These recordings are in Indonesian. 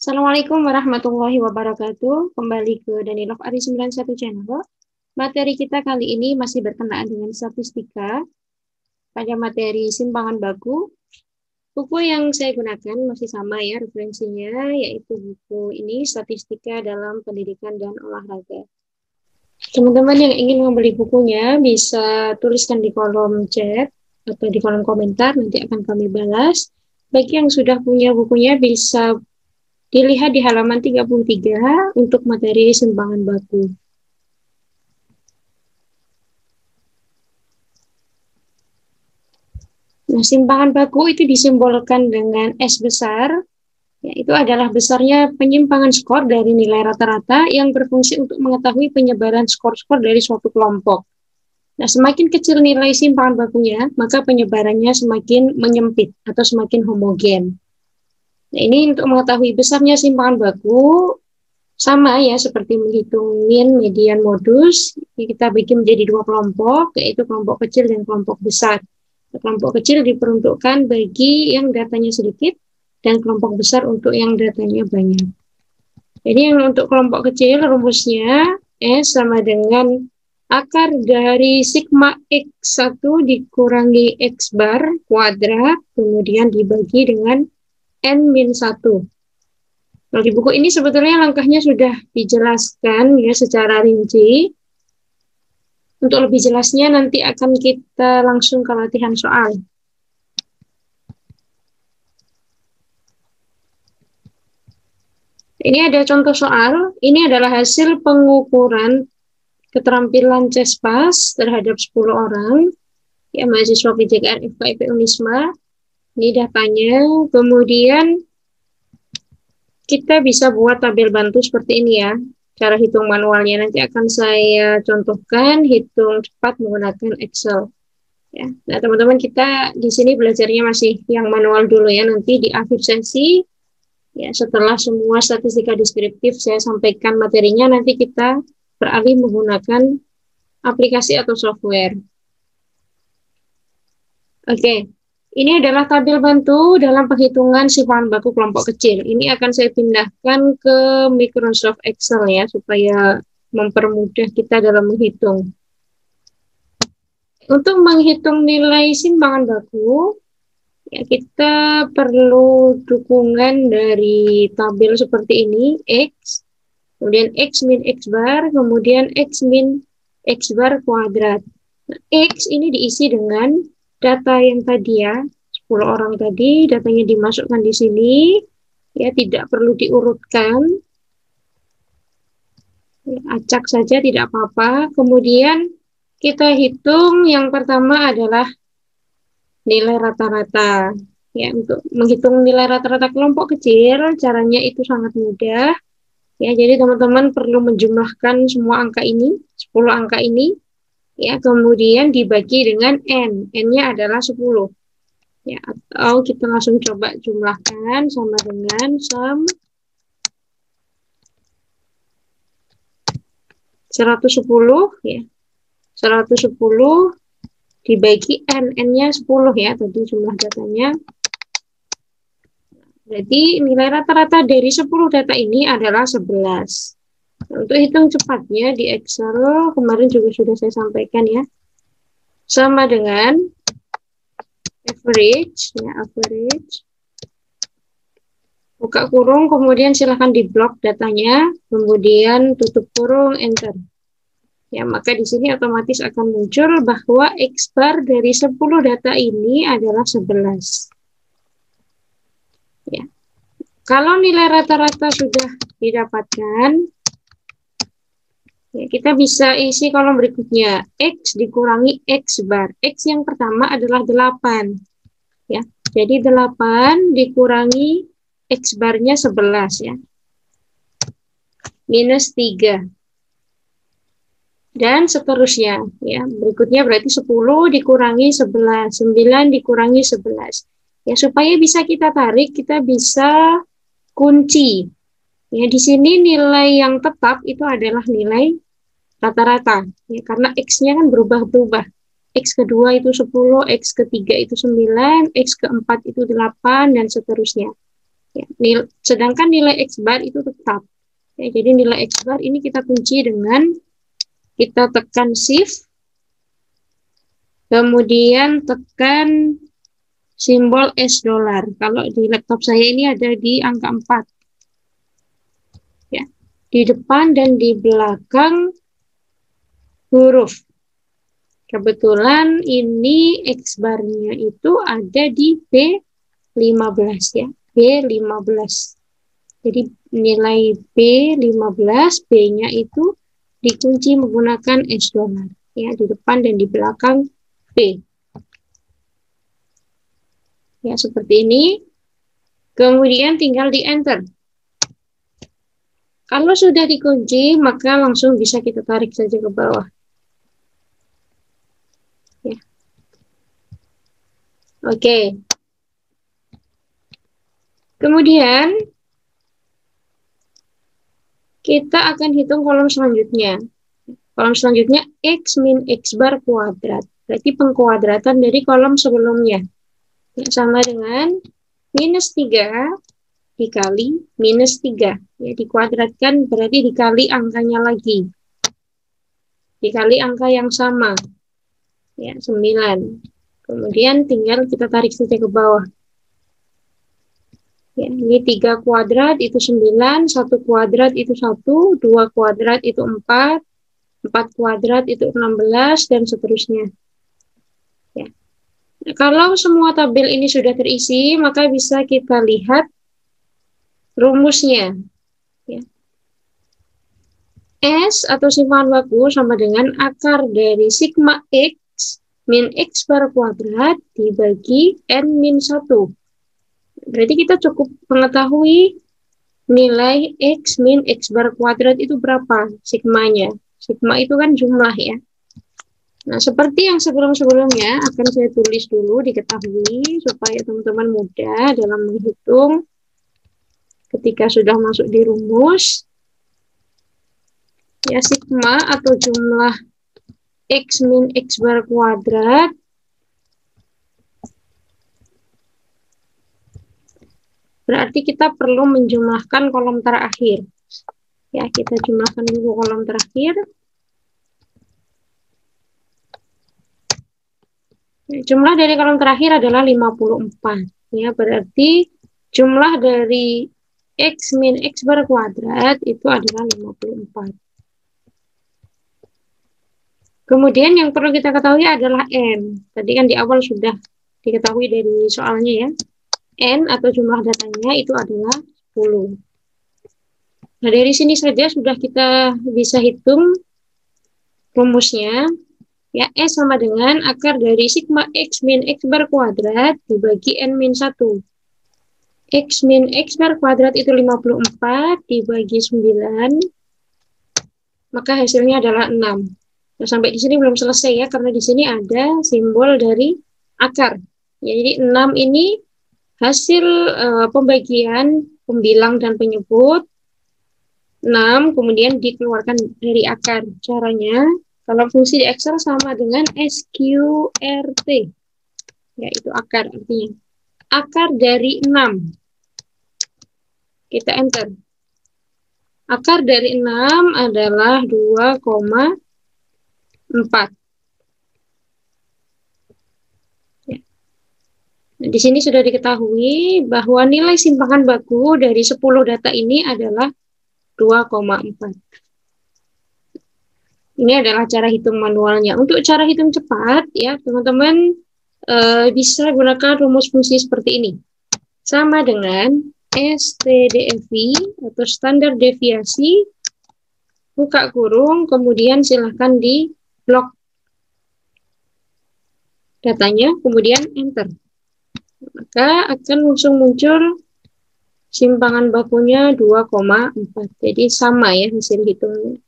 Assalamualaikum warahmatullahi wabarakatuh. Kembali ke Danilov Ari 91 Channel. Materi kita kali ini masih berkenaan dengan statistika pada materi simpangan baku. Buku yang saya gunakan masih sama ya referensinya, yaitu buku ini Statistika dalam Pendidikan dan Olahraga. Teman-teman yang ingin membeli bukunya bisa tuliskan di kolom chat atau di kolom komentar, nanti akan kami balas. Bagi yang sudah punya bukunya bisa dilihat di halaman 33 untuk materi simpangan baku. Nah, simpangan baku itu disimbolkan dengan S besar, yaitu adalah besarnya penyimpangan skor dari nilai rata-rata yang berfungsi untuk mengetahui penyebaran skor-skor dari suatu kelompok. Nah, semakin kecil nilai simpangan bakunya, maka penyebarannya semakin menyempit atau semakin homogen. Nah, ini untuk mengetahui besarnya simpangan baku, sama ya seperti menghitung min, median, modus. Kita bagi menjadi dua kelompok, yaitu kelompok kecil dan kelompok besar. Kelompok kecil diperuntukkan bagi yang datanya sedikit, dan kelompok besar untuk yang datanya banyak. Jadi yang untuk kelompok kecil, rumusnya S sama dengan akar dari sigma X1 dikurangi X bar kuadrat, kemudian dibagi dengan N-1. Nah, di buku ini sebetulnya langkahnya sudah dijelaskan ya secara rinci. Untuk lebih jelasnya nanti akan kita langsung ke latihan soal. Ini ada contoh soal. Ini adalah hasil pengukuran keterampilan CESPAS terhadap 10 orang. Ya, mahasiswa PJKR FKIP Unisma. Ini datanya. Kemudian kita bisa buat tabel bantu seperti ini ya. Cara hitung manualnya nanti akan saya contohkan, hitung cepat menggunakan Excel. Ya. Nah, teman-teman kita di sini belajarnya masih yang manual dulu ya. Nanti di akhir sesi, ya setelah semua statistika deskriptif saya sampaikan materinya, nanti kita beralih menggunakan aplikasi atau software. Oke. Ini adalah tabel bantu dalam penghitungan simpangan baku kelompok kecil. Ini akan saya pindahkan ke Microsoft Excel ya, supaya mempermudah kita dalam menghitung. Untuk menghitung nilai simpangan baku, ya kita perlu dukungan dari tabel seperti ini, X, kemudian X min X bar, kemudian X min X bar kuadrat. Nah, X ini diisi dengan data yang tadi ya, 10 orang tadi, datanya dimasukkan di sini, ya tidak perlu diurutkan, ya, acak saja tidak apa-apa. Kemudian kita hitung yang pertama adalah nilai rata-rata. Ya, untuk menghitung nilai rata-rata kelompok kecil, caranya itu sangat mudah. Ya, jadi teman-teman perlu menjumlahkan semua angka ini, 10 angka ini. Ya, kemudian dibagi dengan N. N-nya adalah 10. Ya, atau kita langsung coba jumlahkan sama dengan sum 110 ya. 110 dibagi N. N-nya 10 ya, tadi jumlah datanya. Jadi nilai rata-rata dari 10 data ini adalah 11. Untuk hitung cepatnya di Excel, kemarin juga sudah saya sampaikan ya, sama dengan average, ya average, buka kurung, kemudian silahkan di blok datanya, kemudian tutup kurung, enter. Ya, maka di sini otomatis akan muncul bahwa X bar dari 10 data ini adalah 11. Ya. Kalau nilai rata-rata sudah didapatkan, ya, kita bisa isi kolom berikutnya. X dikurangi X bar. X yang pertama adalah 8. Ya. Jadi 8 dikurangi X barnya 11 ya. Minus 3. Dan seterusnya ya. Berikutnya berarti 10 dikurangi 11, 9 dikurangi 11. Ya, supaya bisa kita tarik, kita bisa kunci. Ya, di sini nilai yang tetap itu adalah nilai rata-rata. Ya, karena X-nya kan berubah-ubah. X kedua itu 10, X ketiga itu 9, X keempat itu 8, dan seterusnya. Ya, sedangkan nilai X bar itu tetap. Ya, jadi nilai X bar ini kita kunci dengan kita tekan shift, kemudian tekan simbol $. Kalau di laptop saya ini ada di angka 4. Ya, di depan dan di belakang huruf. Kebetulan ini X bar-nya itu ada di B15 ya. B15. Jadi nilai B15, B-nya itu dikunci menggunakan $. Ya, di depan dan di belakang B. Ya, seperti ini. Kemudian tinggal di enter. Kalau sudah dikunci, maka langsung bisa kita tarik saja ke bawah. Ya. Oke. Kemudian kita akan hitung kolom selanjutnya. Kolom selanjutnya X min X bar kuadrat. Berarti pengkuadratan dari kolom sebelumnya. Ya, sama dengan minus 3 dikali minus 3. Ya, dikuadratkan berarti dikali angkanya lagi. Dikali angka yang sama. Ya, 9. Kemudian tinggal kita tarik saja ke bawah. Ya, ini 3 kuadrat itu 9, 1 kuadrat itu 1, 2 kuadrat itu 4, 4 kuadrat itu 16, dan seterusnya. Ya. Nah, kalau semua tabel ini sudah terisi, maka bisa kita lihat rumusnya. Ya. S atau simpangan baku sama dengan akar dari sigma X min X bar kuadrat dibagi N min 1. Berarti kita cukup mengetahui nilai X min X bar kuadrat itu berapa sigmanya. Sigma itu kan jumlah ya. Nah, seperti yang sebelum-sebelumnya akan saya tulis dulu diketahui supaya teman-teman mudah dalam menghitung ketika sudah masuk di rumus. Ya, sigma atau jumlah X min X bar kuadrat berarti kita perlu menjumlahkan kolom terakhir. Ya, kita jumlahkan dulu kolom terakhir. Jumlah dari kolom terakhir adalah 54. Ya, berarti jumlah dari X min X bar kuadrat itu adalah 54. Kemudian yang perlu kita ketahui adalah N. Tadi kan di awal sudah diketahui dari soalnya ya. N atau jumlah datanya itu adalah 10. Nah, dari sini saja sudah kita bisa hitung rumusnya. Ya, S sama dengan akar dari sigma X min X bar kuadrat dibagi N min 1. X min X bar kuadrat itu 54 dibagi 9. Maka hasilnya adalah 6. Nah, sampai di sini belum selesai ya, karena di sini ada simbol dari akar. Ya, jadi 6 ini hasil pembagian pembilang dan penyebut. 6 kemudian dikeluarkan dari akar. Caranya, kalau fungsi di Excel sama dengan SQRT. Yaitu akar artinya. Akar dari 6. Kita enter. Akar dari 6 adalah 2,4. Ya. Nah, di sini sudah diketahui bahwa nilai simpangan baku dari 10 data ini adalah 2,4. Ini adalah cara hitung manualnya. Untuk cara hitung cepat, ya teman-teman bisa gunakan rumus fungsi seperti ini. Sama dengan STDFI atau standar deviasi, buka kurung, kemudian silahkan di blok datanya, kemudian enter. Maka akan langsung muncul simpangan bakunya 2,4. Jadi sama ya hasil hitungnya.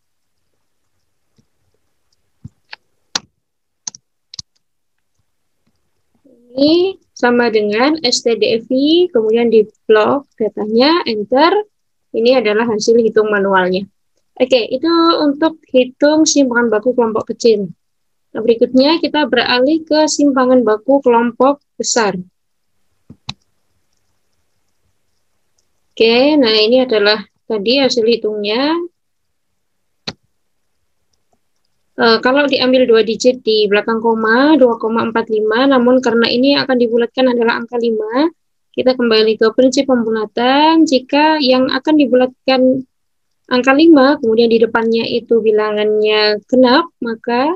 Ini sama dengan STDFI, kemudian di blok datanya, enter. Ini adalah hasil hitung manualnya. Oke, itu untuk hitung simpangan baku kelompok kecil. Nah, berikutnya kita beralih ke simpangan baku kelompok besar. Oke, nah ini adalah tadi hasil hitungnya. Kalau diambil 2 digit di belakang koma, 2,45, namun karena ini akan dibulatkan adalah angka 5, kita kembali ke prinsip pembulatan. Jika yang akan dibulatkan angka 5, kemudian di depannya itu bilangannya genap, maka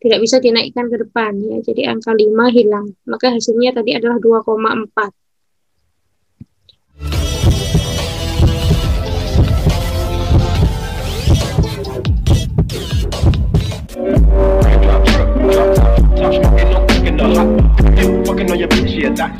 tidak bisa dinaikkan ke depan. Ya. Jadi angka 5 hilang. Maka hasilnya tadi adalah 2,4. Drop top, smoking, no cooking, no hot. Fucking on your bitch, yeah, that.